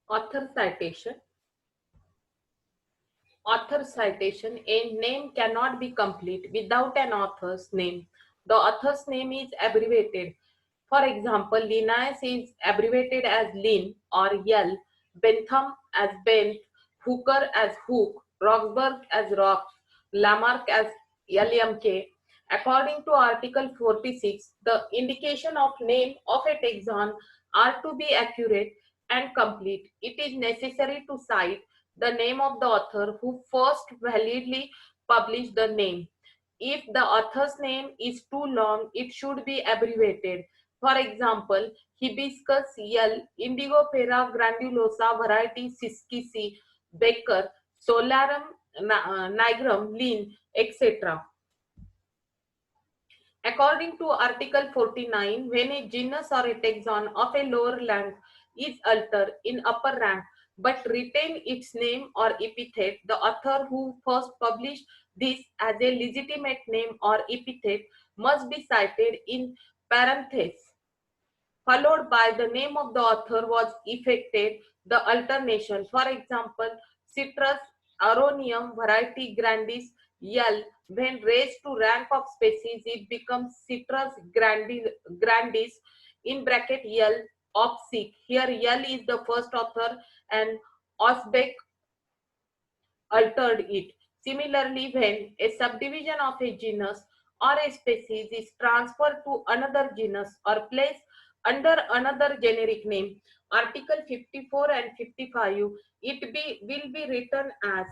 Author citation. Author citation. A name cannot be complete without an author's name. The author's name is abbreviated. For example, Linnaeus is abbreviated as Lin or L, Bentham as Bent, Hooker as Hook, Roxburgh as Rox, Lamarck as LMK. According to Article 46, the indication of name of a taxon are to be accurate and complete. It is necessary to cite the name of the author who first validly published the name. If the author's name is too long, it should be abbreviated. For example, hibiscus L, Indigofera grandulosa variety Siskisi, Becker, Solarum nigrum Lin, etc. According to Article 49, when a genus or a taxon of a lower rank is altered in upper rank but retain its name or epithet, the author who first published this as a legitimate name or epithet must be cited in parentheses, followed by the name of the author was effected the alternation. For example, Citrus aroneum variety grandis L, when raised to rank of species, it becomes Citrus grandis in bracket L opsic. Here L is the first author and Osbeck altered it. Similarly, when a subdivision of a genus or a species is transferred to another genus or placed under another generic name, Article 54 and 55, will be written as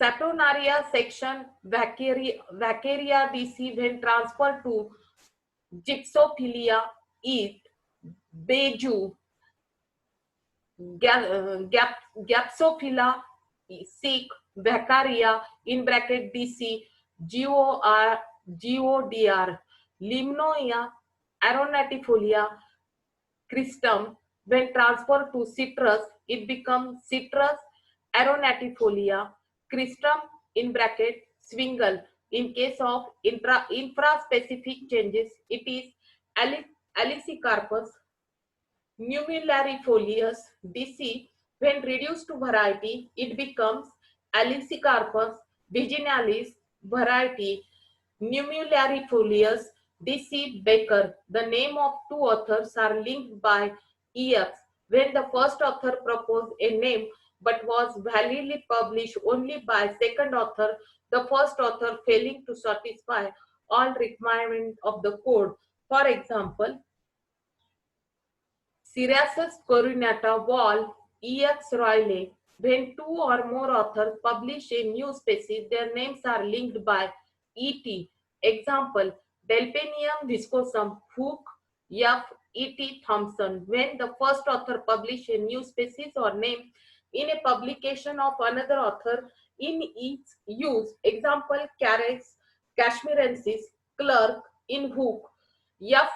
Saponaria section Vaccaria dc when transferred to Gypsophilia is Beju Gapsophila Sikh Vaccaria in bracket DC GODR Limnoia aronatifolia Christum. When transferred to citrus, it becomes Citrus aronatifolia Christum in bracket Swingle. In case of infraspecific changes, it is Alicicarpus nummularifolius DC. When reduced to variety, it becomes Alicicarpus viginalis variety nummularifolius DC Becker. The name of two authors are linked by EX when the first author proposed a name but was validly published only by second author, the first author failing to satisfy all requirements of the code. For example, Syriacus coronata Wall, E.X. Royle. When two or more authors publish a new species, their names are linked by E.T. Example, Delphinium viscosum, Hook, F. E.T. Thompson. When the first author publishes a new species or name in a publication of another author in its use, example, Carex, Kashmirensis, Clerk, in Hook, F.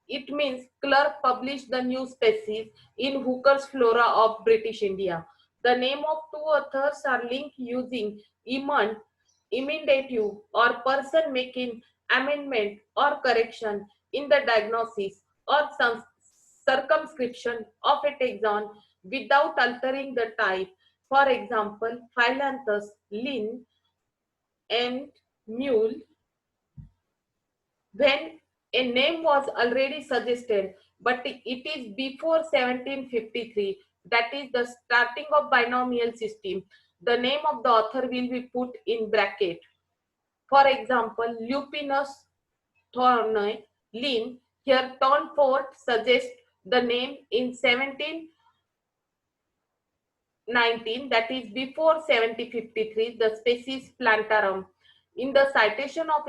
It means Clerk published the new species in Hooker's Flora of British India. The name of two authors are linked using emendative, or person making amendment or correction in the diagnosis or some circumscription of a taxon without altering the type. For example, Phyllanthus, Lin, and Mule. When a name was already suggested, but it is before 1753, that is the starting of binomial system, the name of the author will be put in bracket. For example, Lupinus Thorney, Lin, here Tournefort suggests the name in 1719, that is before 1753, the species Plantarum. In the citation of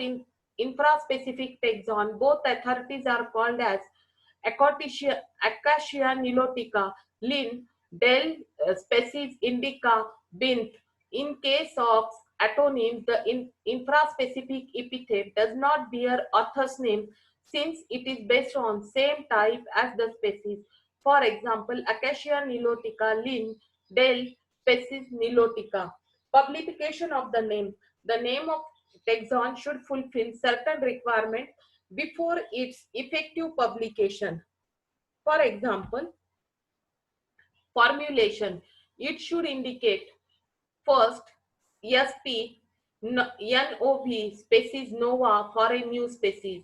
infraspecific taxon, both authorities are called as Acacia nilotica, Lin, Del, species Indica, Bint. In case of antonyms, the infraspecific epithet does not bear author's name since it is based on same type as the species. For example, Acacia nilotica, Lin, Del, species Nilotica. Publication of the name. The name of taxon should fulfill certain requirements before its effective publication. For example, formulation. It should indicate first SP NOV species nova for a new species.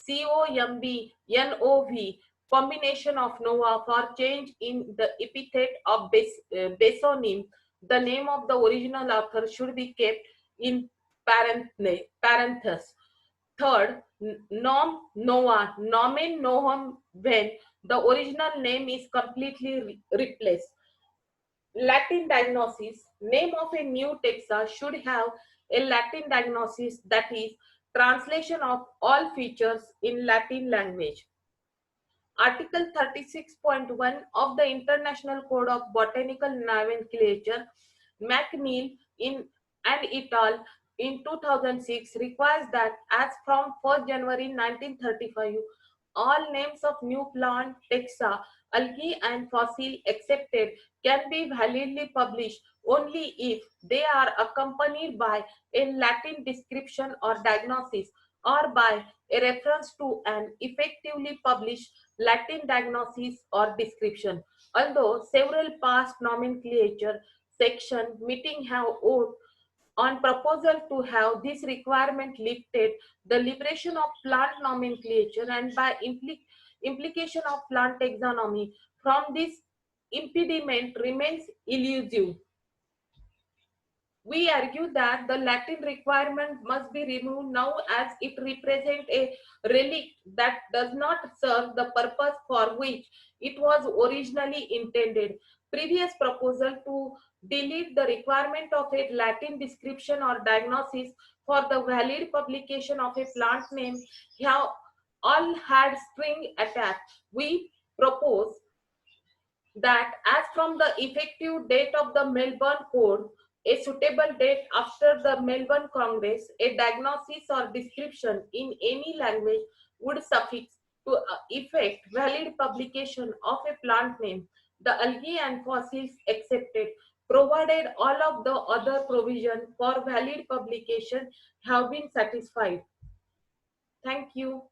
COMB NOV combination of nova for change in the epithet of basonym. The name of the original author should be kept in parentheses. Third, nom nova nomen novum when the original name is completely replaced. Latin diagnosis. Name of a new taxa should have a Latin diagnosis, that is, translation of all features in Latin language. Article 36.1 of the International Code of Botanical Nomenclature, McNeil in and et al. In 2006 requires that as from 1st January 1935, all names of new plant taxa, algae and fossil accepted can be validly published only if they are accompanied by a Latin description or diagnosis or by a reference to an effectively published Latin diagnosis or description. Although several past nomenclature section meeting have voted on proposal to have this requirement lifted, the liberation of plant nomenclature and by implication of plant taxonomy from this impediment remains elusive. We argue that the Latin requirement must be removed now as it represents a relic that does not serve the purpose for which it was originally intended. Previous proposal to delete the requirement of a Latin description or diagnosis for the valid publication of a plant name have all had string attached. We propose that as from the effective date of the Melbourne Code, a suitable date after the Melbourne Congress, a diagnosis or description in any language would suffice to effect valid publication of a plant name, the algae and fossils accepted, provided all of the other provisions for valid publication have been satisfied. Thank you.